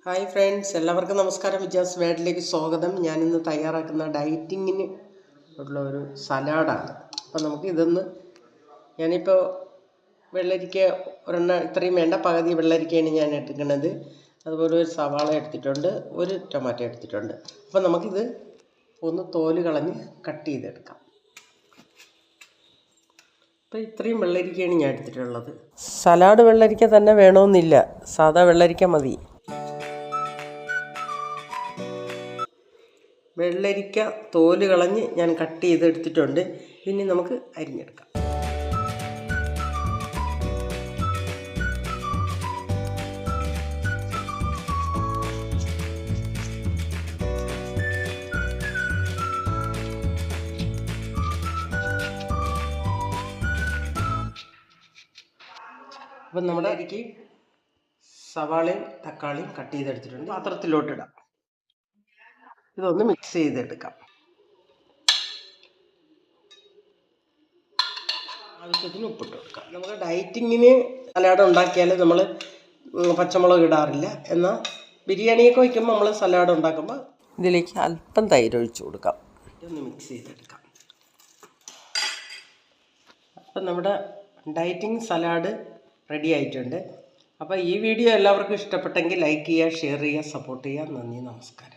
Hi friends, എല്ലാവർക്കും നമസ്കാരം. വിജാസ് വേഡിലേക്ക് സ്വാഗതം. ഞാനിന്ന് തയ്യാറാക്കുന്ന ഡയറ്റിങ്ങിന് ഉള്ള ഒരു സലാഡാണ്. അപ്പോൾ നമുക്ക് ഞാനിപ്പോൾ വെള്ളരിക്ക ഒരെണ്ണം, ഇത്രയും വേണ്ട പകുതി വെള്ളരിക്കയാണ് ഞാൻ എടുക്കുന്നത്. അതുപോലെ ഒരു സവാള എടുത്തിട്ടുണ്ട്, ഒരു ടൊമാറ്റോ എടുത്തിട്ടുണ്ട്. അപ്പോൾ നമുക്കിത് ഒന്ന് തോല് കളഞ്ഞ് കട്ട് ചെയ്തെടുക്കാം. അപ്പോൾ ഇത്രയും വെള്ളരിക്കയാണ് ഞാൻ എടുത്തിട്ടുള്ളത്. സലാഡ് വെള്ളരിക്ക തന്നെ വേണമെന്നില്ല, സാധാ വെള്ളരിക്ക മതി. വെള്ളരിക്ക തോല് കളഞ്ഞ് ഞാൻ കട്ട് ചെയ്തെടുത്തിട്ടുണ്ട്. ഇനി നമുക്ക് അരിഞ്ഞെടുക്കാം. അപ്പം നമ്മുടെ അരിക്ക് സവാളയും തക്കാളിയും കട്ട് ചെയ്തെടുത്തിട്ടുണ്ട്. പാത്രത്തിലോട്ടിടാം. ഇതൊന്ന് മിക്സ് ചെയ്തെടുക്കാം. ആവശ്യത്തിന് ഉപ്പിട്ട് കൊടുക്കാം. നമുക്ക് ഡയറ്റിങ്ങിന് സലാഡ് ഉണ്ടാക്കിയാൽ നമ്മൾ പച്ചമുളക് ഇടാറില്ല. എന്നാൽ ബിരിയാണിയൊക്കെ വയ്ക്കുമ്പോൾ നമ്മൾ സലാഡ് ഉണ്ടാക്കുമ്പോൾ ഇതിലേക്ക് അല്പം തൈര് ഒഴിച്ചു കൊടുക്കാം. ഇതൊന്ന് മിക്സ് ചെയ്തെടുക്കാം. അപ്പം നമ്മുടെ ഡയറ്റിംഗ് സലാഡ് റെഡി ആയിട്ടുണ്ട്. അപ്പോൾ ഈ വീഡിയോ എല്ലാവർക്കും ഇഷ്ടപ്പെട്ടെങ്കിൽ ലൈക്ക് ചെയ്യുക, ഷെയർ ചെയ്യുക, സപ്പോർട്ട് ചെയ്യുക. നന്ദി, നമസ്കാരം.